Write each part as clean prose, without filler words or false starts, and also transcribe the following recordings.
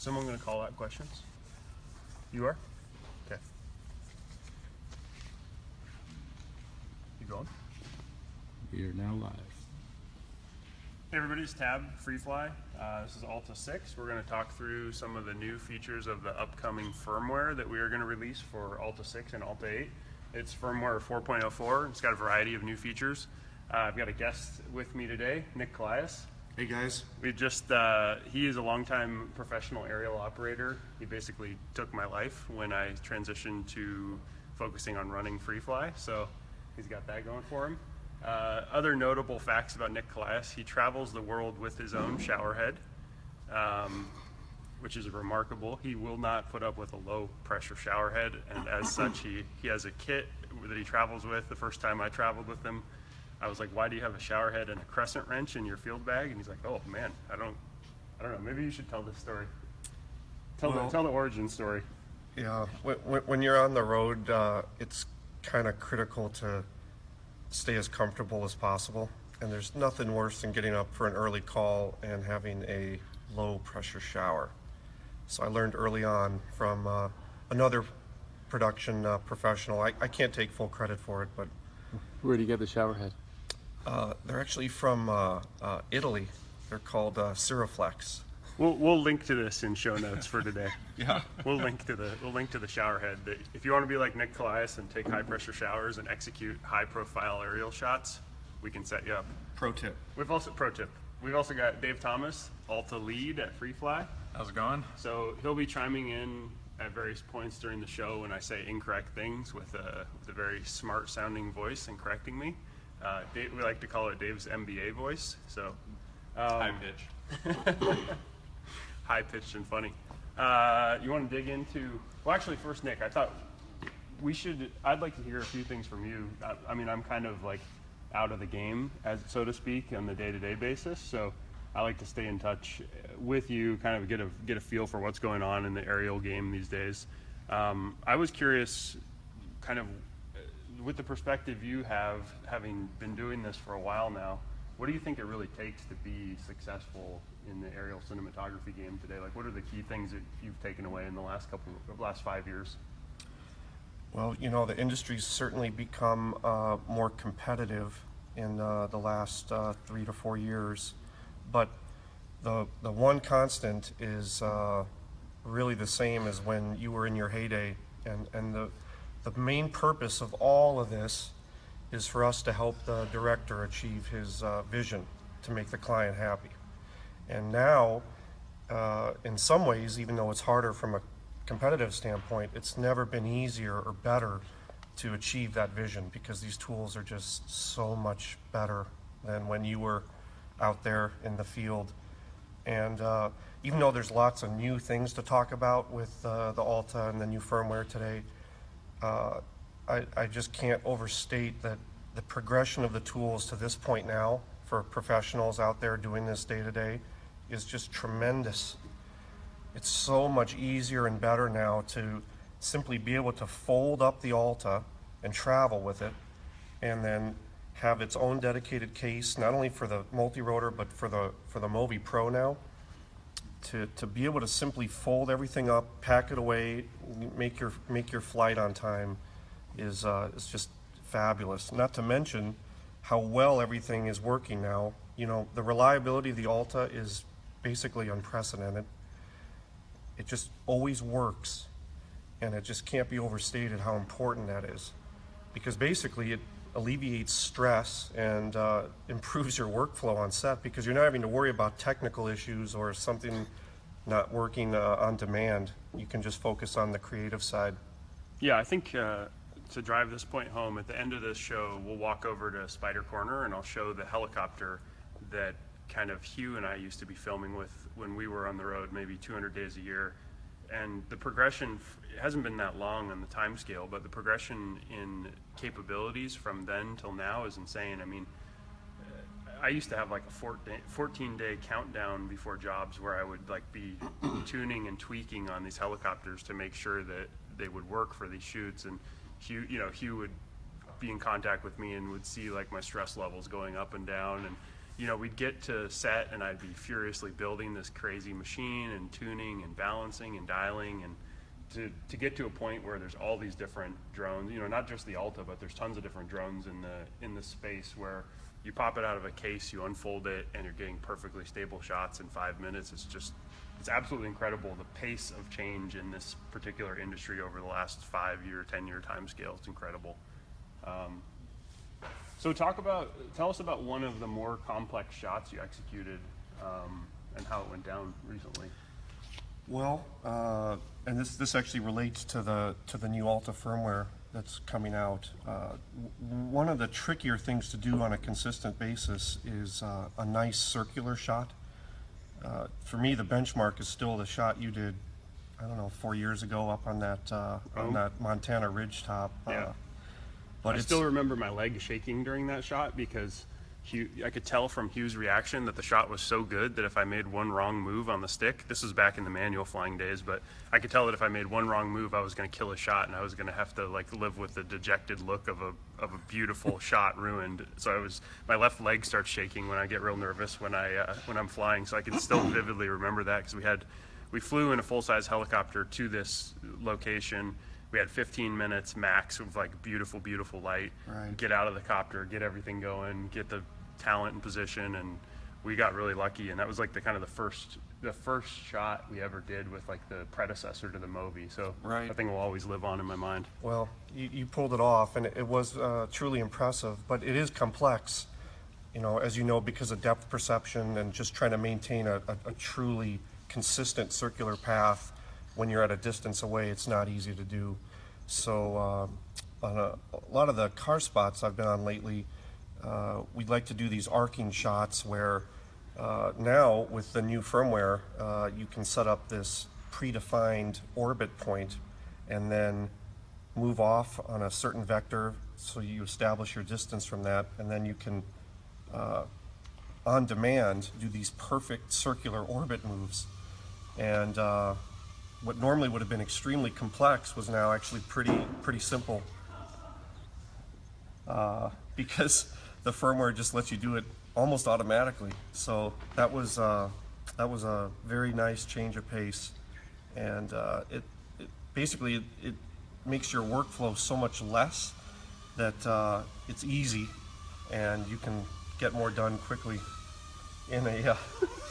Someone going to call out questions? You are? Okay. You going? We are now live. Hey everybody, it's Tab, Freefly. This is ALTA 6. We're going to talk through some of the new features of the upcoming firmware that we are going to release for ALTA 6 and ALTA 8. It's firmware 4.04. It's got a variety of new features. I've got a guest with me today, Nick Calias. Hey guys. We just, he is a longtime professional aerial operator. He basically took my life when I transitioned to focusing on running Freefly, so he's got that going for him. Other notable facts about Nick Calias: he travels the world with his own shower head, which is remarkable. He will not put up with a low pressure shower head, and as such he has a kit that he travels with. The first time I traveled with him, I was like, why do you have a shower head and a crescent wrench in your field bag? And he's like, oh man, I don't know, maybe you should tell this story. Tell the origin story. Yeah, when you're on the road, it's kind of critical to stay as comfortable as possible. And there's nothing worse than getting up for an early call and having a low pressure shower. So I learned early on from another production professional. I can't take full credit for it, but Where do you get the shower head? they're actually from Italy. They're called Ciroflex. We'll link to this in show notes for today. Yeah. We'll link to the shower head. If you want to be like Nick Calias and take high pressure showers and execute high profile aerial shots, we can set you up. Pro tip. We've also got Dave Thomas, ALTA lead at Freefly. How's it going? So he'll be chiming in at various points during the show when I say incorrect things with a very smart sounding voice and correcting me. Dave, we like to call it Dave's MBA voice. So High pitch. high pitched and funny. You want to dig into? Well, actually, first, Nick, I thought I'd like to hear a few things from you. I mean, I'm kind of like out of the game, as so to speak, on the day-to-day basis. So I like to stay in touch with you, kind of get a feel for what's going on in the aerial game these days. I was curious, kind of with the perspective you have, having been doing this for a while now, what do you think it really takes to be successful in the aerial cinematography game today? Like, what are the key things that you've taken away in the last 5 years? Well, you know, the industry's certainly become more competitive in the last 3 to 4 years, but the one constant is really the same as when you were in your heyday, and the main purpose of all of this is for us to help the director achieve his vision to make the client happy. And now, in some ways, even though it's harder from a competitive standpoint, it's never been easier or better to achieve that vision, because these tools are just so much better than when you were out there in the field. And even though there's lots of new things to talk about with the ALTA and the new firmware today, I just can't overstate that the progression of the tools to this point now for professionals out there doing this day to day is just tremendous. It's so much easier and better now to simply be able to fold up the ALTA and travel with it, and then have its own dedicated case, not only for the multi-rotor but for the Movi Pro now. To be able to simply fold everything up, pack it away, make your flight on time is just fabulous. Not to mention how well everything is working now. You know, the reliability of the ALTA is basically unprecedented. It just always works, and it just can't be overstated how important that is, because basically it alleviates stress and improves your workflow on set, because you're not having to worry about technical issues or something not working on demand. You can just focus on the creative side. Yeah, I think to drive this point home, at the end of this show, we'll walk over to Spider Corner and I'll show the helicopter that kind of Hugh and I used to be filming with when we were on the road, maybe 200 days a year. And the progression, it hasn't been that long on the time scale, but the progression in capabilities from then till now is insane. I mean, I used to have like a 14-day countdown before jobs where I would like be tuning and tweaking on these helicopters to make sure that they would work for these shoots. And Hugh would be in contact with me and would see like my stress levels going up and down. And you know, we'd get to set and I'd be furiously building this crazy machine and tuning and balancing and dialing, and to get to a point where there's all these different drones, you know, not just the ALTA, but there's tons of different drones in the space where you pop it out of a case, you unfold it, and you're getting perfectly stable shots in 5 minutes. It's absolutely incredible, the pace of change in this particular industry over the last 5-year, 10-year time scale. It's incredible. So tell us about one of the more complex shots you executed, and how it went down recently. Well, and this actually relates to the new ALTA firmware that's coming out. One of the trickier things to do on a consistent basis is a nice circular shot. For me, the benchmark is still the shot you did, I don't know, 4 years ago up on that Montana ridge top. Yeah. But I still remember my leg shaking during that shot because I could tell from Hugh's reaction that the shot was so good that if I made one wrong move on the stick, this was back in the manual flying days, but I could tell that if I made one wrong move, I was going to kill a shot, and I was going to have to like live with the dejected look of a beautiful shot ruined. So my left leg starts shaking when I get real nervous when I'm flying. So I can still vividly remember that because we flew in a full-size helicopter to this location. We had 15 minutes max of like beautiful, beautiful light. Right. Get Get out of the copter, get everything going, get the talent in position, and we got really lucky. And that was like the first shot we ever did with like the predecessor to the Movi. So Right. that thing will always live on in my mind. Well, you pulled it off, and it was truly impressive, but it is complex, you know, as you know, because of depth perception and just trying to maintain a truly consistent circular path when you're at a distance away. It's not easy to do. So on a lot of the car spots I've been on lately, we'd like to do these arcing shots where now with the new firmware, you can set up this predefined orbit point and then move off on a certain vector, so you establish your distance from that, and then you can on demand do these perfect circular orbit moves. And what normally would have been extremely complex was now actually pretty simple, because the firmware just lets you do it almost automatically. So that was a very nice change of pace, and it basically makes your workflow so much less that it's easy, and you can get more done quickly in a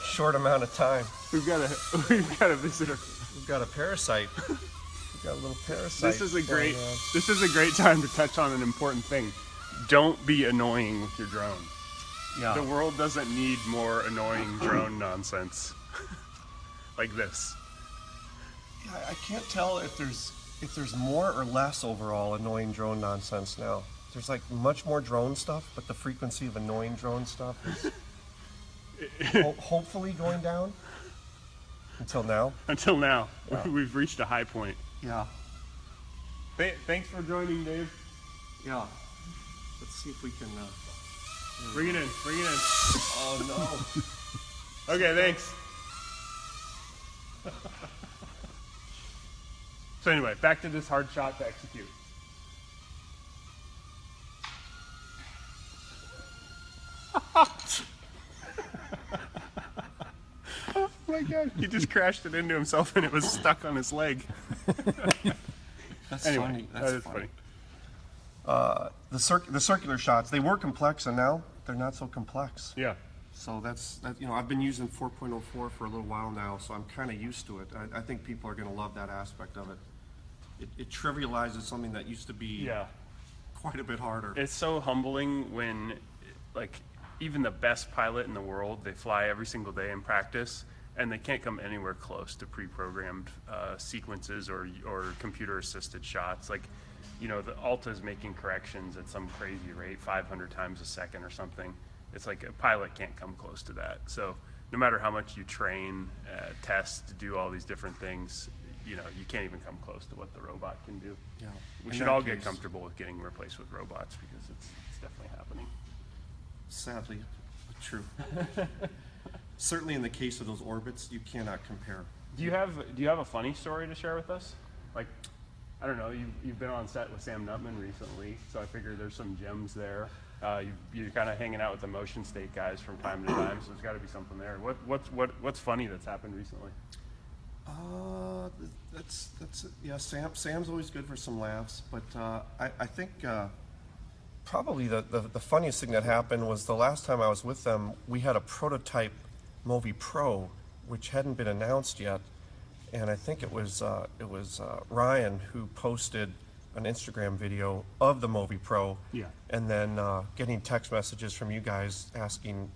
short amount of time. We've got a visitor. We've got a parasite. We've got a little parasite. This is a great time to touch on an important thing. Don't be annoying with your drone. Yeah. The world doesn't need more annoying drone nonsense like this. Yeah, I can't tell if there's more or less overall annoying drone nonsense now. There's like much more drone stuff, but the frequency of annoying drone stuff is hopefully going down. Until now. Until now, Yeah. we've reached a high point. Yeah. Thanks for joining, Dave. Yeah. Let's see if we can. Bring it in. Oh no. Okay, thanks. So anyway, back to this hard shot to execute. Oh my God, he just crashed it into himself and it was stuck on his leg. That's Anyway, funny. that That's is funny. The circular shots, they were complex, and now they're not so complex. Yeah. So that's you know, I've been using 4.04 for a little while now, so I'm kind of used to it. I think people are going to love that aspect of it. It trivializes something that used to be quite a bit harder. It's so humbling when, like, even the best pilot in the world, they fly every single day in practice, and they can't come anywhere close to pre-programmed sequences or computer-assisted shots. Like, you know, the ALTA is making corrections at some crazy rate, 500 times a second or something. It's like a pilot can't come close to that. So no matter how much you train, test, to do all these different things, you know, you can't even come close to what the robot can do. Yeah. We In should that all get case- comfortable with getting replaced with robots because it's definitely happening. Sadly, true. Certainly in the case of those orbits, you cannot compare. Do you have a funny story to share with us? Like, I don't know, you've been on set with Sam Nutman recently, so I figure there's some gems there. You're kind of hanging out with the motion state guys from time to time, so there's got to be something there. What's funny that's happened recently? That's yeah. Sam's always good for some laughs, but I think probably the funniest thing that happened was the last time I was with them, we had a prototype Movi Pro, which hadn't been announced yet, and I think it was Ryan who posted an Instagram video of the Movi Pro, Yeah. and then getting text messages from you guys asking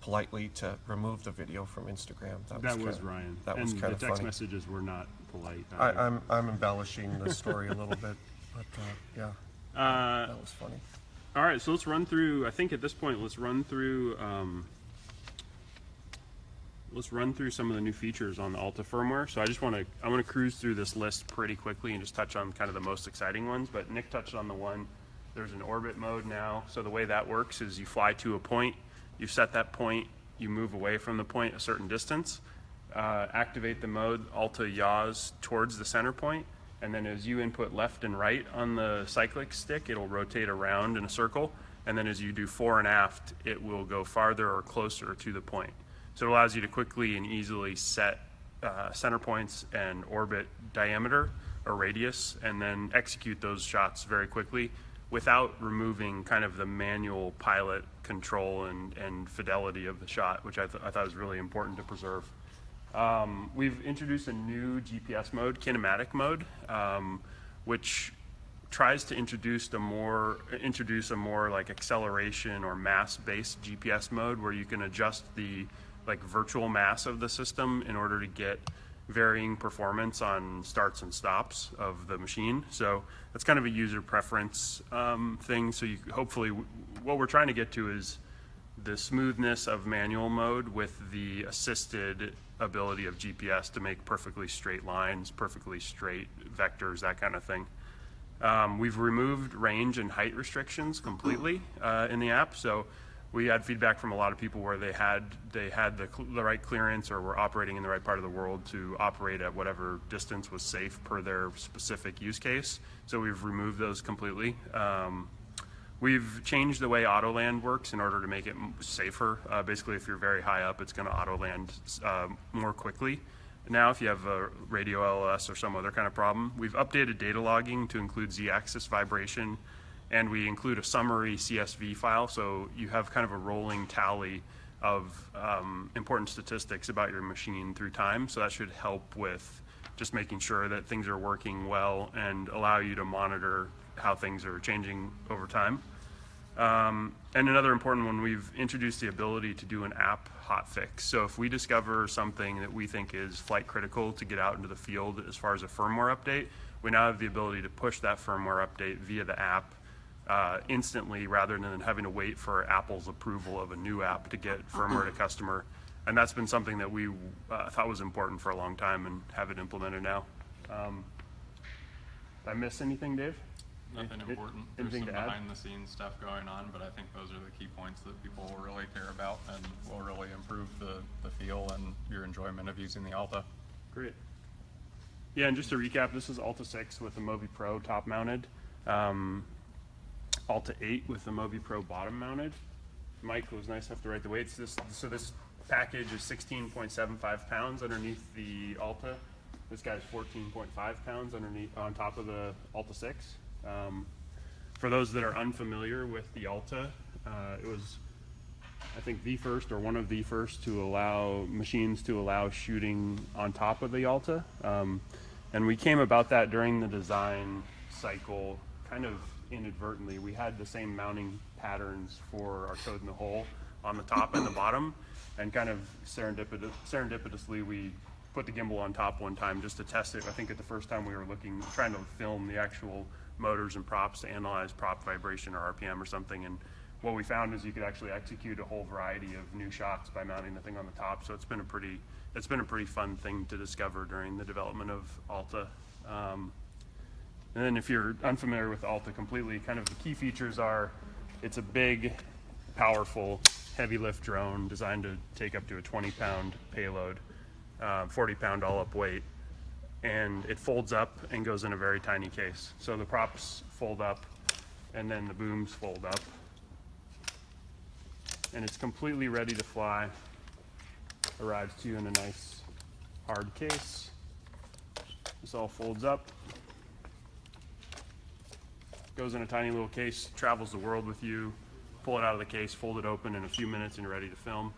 politely to remove the video from Instagram. That was Ryan. That was kind of funny. The text messages were not polite. I'm embellishing the story a little bit, but yeah, that was funny. All right, so let's run through. I think at this point, let's run through some of the new features on the ALTA firmware. So I'm going to cruise through this list pretty quickly and just touch on kind of the most exciting ones. But Nick touched on the one. There's an orbit mode now. So the way that works is you fly to a point, you set that point, you move away from the point a certain distance, activate the mode, ALTA yaws towards the center point, and then as you input left and right on the cyclic stick, it'll rotate around in a circle, and then as you do fore and aft, it will go farther or closer to the point. So it allows you to quickly and easily set center points and orbit diameter or radius, and then execute those shots very quickly without removing kind of the manual pilot control and fidelity of the shot, which I thought was really important to preserve. We've introduced a new GPS mode, kinematic mode, which tries to introduce a more like acceleration or mass-based GPS mode, where you can adjust the like virtual mass of the system in order to get varying performance on starts and stops of the machine. So that's kind of a user preference thing. So hopefully what we're trying to get to is the smoothness of manual mode with the assisted ability of GPS to make perfectly straight lines, perfectly straight vectors, that kind of thing. We've removed range and height restrictions completely in the app. So we had feedback from a lot of people where they had the right clearance or were operating in the right part of the world to operate at whatever distance was safe per their specific use case. So we've removed those completely. We've changed the way auto land works in order to make it safer. Basically, if you're very high up, it's going to auto land more quickly. Now, if you have a radio LLS or some other kind of problem, we've updated data logging to include Z-axis vibration, and we include a summary CSV file, so you have kind of a rolling tally of important statistics about your machine through time. So that should help with just making sure that things are working well and allow you to monitor how things are changing over time. And another important one, we've introduced the ability to do an app hotfix. So if we discover something that we think is flight critical to get out into the field as far as a firmware update, we now have the ability to push that firmware update via the app instantly, rather than having to wait for Apple's approval of a new app to get firmware to customer. And that's been something that we thought was important for a long time and have it implemented now. Did I miss anything, Dave? Nothing important. There's some behind the scenes stuff going on, but I think those are the key points that people will really care about and will really improve the feel and your enjoyment of using the ALTA. Great. Yeah, and just to recap, this is ALTA 6 with the Movi Pro top mounted. ALTA 8 with the Movi Pro bottom mounted. Mike was nice enough to write the weights. So this package is 16.75 pounds underneath the ALTA. This guy's 14.5 pounds on top of the ALTA 6. For those that are unfamiliar with the ALTA, it was, I think, the first or one of the first to allow machines to allow shooting on top of the ALTA. And we came about that during the design cycle, kind of inadvertently. We had the same mounting patterns for our code in the hole on the top and the bottom, and kind of serendipitously we put the gimbal on top one time just to test it. I think at the first time we were trying to film the actual motors and props to analyze prop vibration or RPM or something, and what we found is you could actually execute a whole variety of new shots by mounting the thing on the top. So it's been a pretty fun thing to discover during the development of ALTA. And then if you're unfamiliar with ALTA completely, kind of the key features are, it's a big, powerful, heavy lift drone designed to take up to a 20-pound payload, 40-pound all-up weight, and it folds up and goes in a very tiny case. So the props fold up, and then the booms fold up, and it's completely ready to fly. Arrives to you in a nice hard case. This all folds up, goes in a tiny little case, travels the world with you. Pull it out of the case, fold it open in a few minutes, and you're ready to film.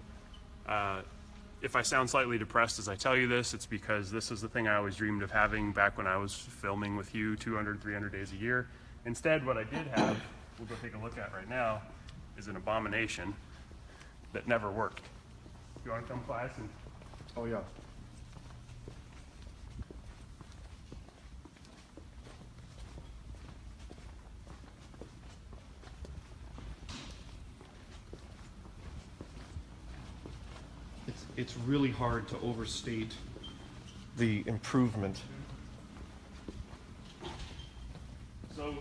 If I sound slightly depressed as I tell you this, it's because this is the thing I always dreamed of having back when I was filming with you 200, 300 days a year. Instead, what I did have, we'll go take a look at right now, is an abomination that never worked. You want to come fly us? Oh, yeah. It's really hard to overstate the improvement. So,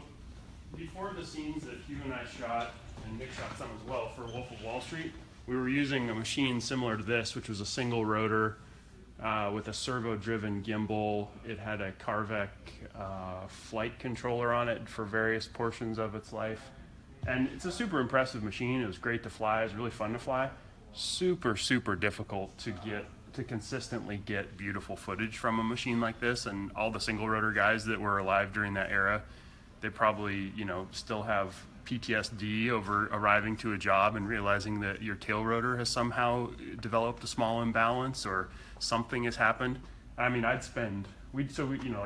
before the scenes that Hugh and I shot, and Nick shot some as well, for Wolf of Wall Street, we were using a machine similar to this, which was a single rotor with a servo-driven gimbal. It had a Carvec flight controller on it for various portions of its life. And it's a super impressive machine. It was great to fly. It was really fun to fly. Super, super difficult to consistently get beautiful footage from a machine like this. And all the single rotor guys that were alive during that era, they probably, still have PTSD over arriving to a job and realizing that your tail rotor has somehow developed a small imbalance or something has happened. I mean, like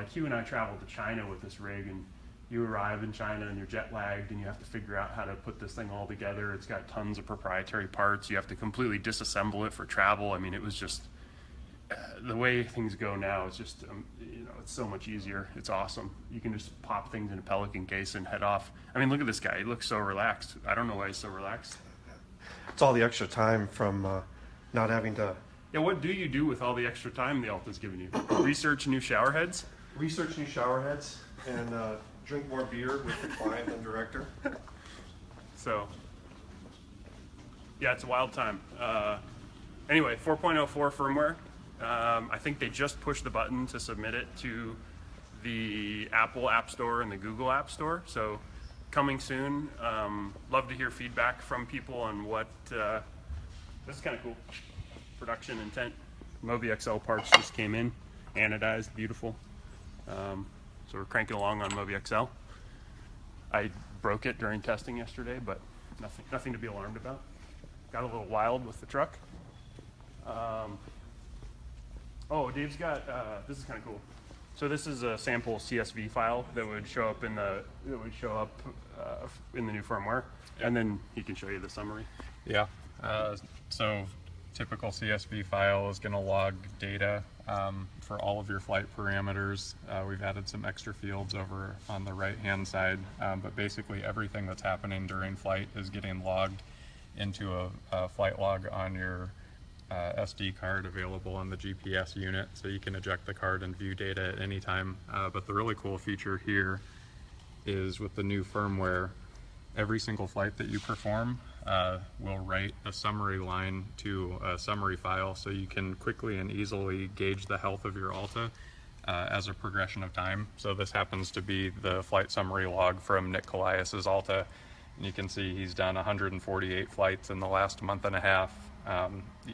Hugh and I traveled to China with this rig, and you arrive in China and you're jet lagged and you have to figure out how to put this thing all together. It's got tons of proprietary parts. You have to completely disassemble it for travel. I mean, it was just, the way things go now, it's just, it's so much easier. It's awesome. You can just pop things in a Pelican case and head off. I mean, look at this guy. He looks so relaxed. I don't know why he's so relaxed. It's all the extra time from not having to... Yeah, what do you do with all the extra time the ALTA's given you? Research new shower heads? Research new shower heads and drink more beer with the client and director. So, yeah, it's a wild time. Anyway, 4.04 firmware. I think they just pushed the button to submit it to the Apple App Store and the Google App Store. So, coming soon. Love to hear feedback from people on what. This is kind of cool. Production intent. Mobi XL parts just came in, anodized, beautiful. So we're cranking along on Mobi XL. I broke it during testing yesterday, but nothing to be alarmed about. Got a little wild with the truck. Dave's got, this is kind of cool. So this is a sample CSV file that would show up in the new firmware, and then he can show you the summary. Yeah. So typical CSV file is going to log data for all of your flight parameters. We've added some extra fields over on the right-hand side, but basically everything that's happening during flight is getting logged into a flight log on your SD card available on the GPS unit, so you can eject the card and view data at any time. But the really cool feature here is with the new firmware, every single flight that you perform will write a summary line to a summary file, so you can quickly and easily gauge the health of your ALTA as a progression of time. So this happens to be the flight summary log from Nick Colias's ALTA, and you can see he's done 148 flights in the last month and a half.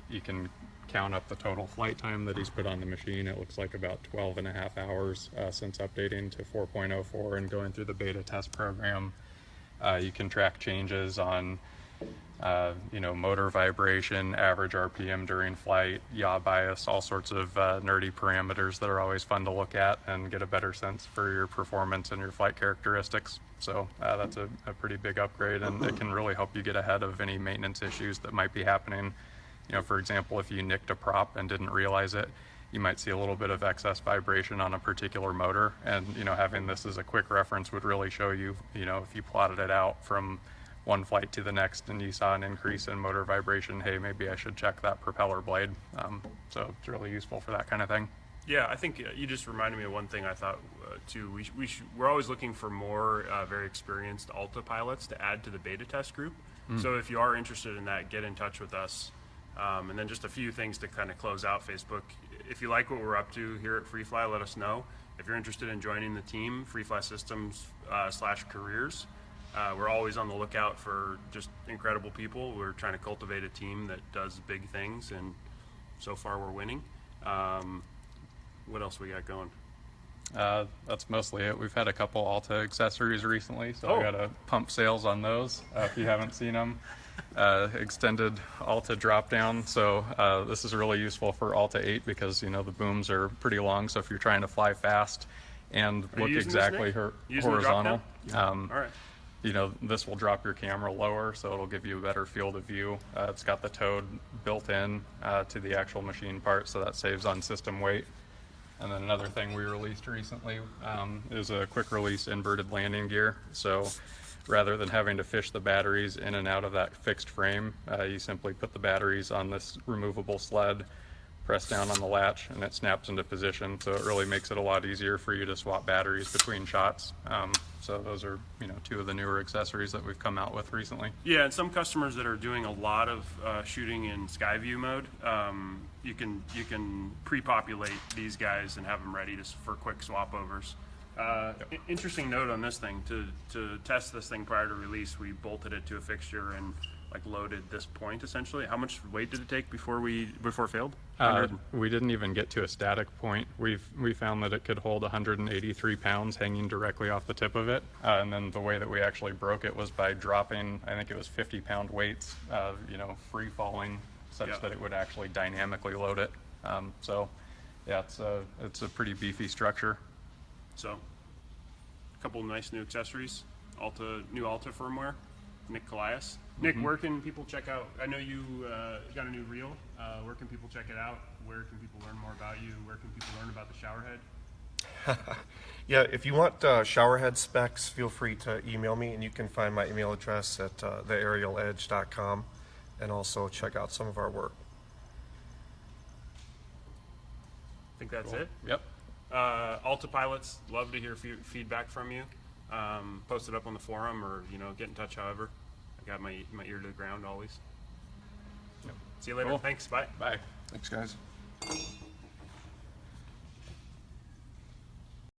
You can count up the total flight time that he's put on the machine. It looks like about 12 and a half hours since updating to 4.04 and going through the beta test program. You can track changes on motor vibration, average RPM during flight, yaw bias, all sorts of nerdy parameters that are always fun to look at and get a better sense for your performance and your flight characteristics. So that's a pretty big upgrade, and it can really help you get ahead of any maintenance issues that might be happening. For example, if you nicked a prop and didn't realize it, you might see a little bit of excess vibration on a particular motor, and having this as a quick reference would really show you, if you plotted it out from one flight to the next and you saw an increase in motor vibration, hey, maybe I should check that propeller blade. So it's really useful for that kind of thing. Yeah, I think you just reminded me of one thing I thought too. We're always looking for more very experienced ALTA pilots to add to the beta test group. So if you are interested in that, get in touch with us. And then just a few things to kind of close out Facebook. If you like what we're up to here at Freefly, let us know. If you're interested in joining the team, Freefly Systems /careers. We're always on the lookout for just incredible people. We're trying to cultivate a team that does big things, and so far we're winning. What else we got going? That's mostly it. We've had a couple ALTA accessories recently, so Oh. I got to pump sales on those if you haven't seen them. Extended ALTA drop down. So this is really useful for ALTA 8 because the booms are pretty long. So if you're trying to fly fast and Are you look using this, exactly Nick? Using the drop horizontal, down? All right. this will drop your camera lower, so it'll give you a better field of view. It's got the toad built in to the actual machine part, so that saves on system weight. And then another thing we released recently is a quick release inverted landing gear. So rather than having to fish the batteries in and out of that fixed frame, you simply put the batteries on this removable sled, press down on the latch, and it snaps into position. So it really makes it a lot easier for you to swap batteries between shots. So those are, two of the newer accessories that we've come out with recently. Yeah, and some customers that are doing a lot of shooting in sky view mode, you can pre-populate these guys and have them ready for quick swap overs. Interesting note on this thing: to test this thing prior to release, we bolted it to a fixture and loaded this point essentially. How much weight did it take before it failed? We didn't even get to a static point. We found that it could hold 183 pounds hanging directly off the tip of it. And then the way that we actually broke it was by dropping, I think it was 50-pound weights, free falling, such that it would actually dynamically load it. So yeah, it's a pretty beefy structure. So, a couple of nice new accessories. New ALTA firmware. Nick Colias. Nick, where can people check out? I know you got a new reel. Where can people check it out? Where can people learn more about you? Where can people learn about the showerhead? Yeah, if you want showerhead specs, feel free to email me, and you can find my email address at theaerialedge.com, and also check out some of our work. I think that's it. Yep. ALTA pilots, love to hear feedback from you. Post it up on the forum, or get in touch however. I got my ear to the ground always. Yep. See you later. Cool. Thanks. Bye. Bye. Thanks, guys.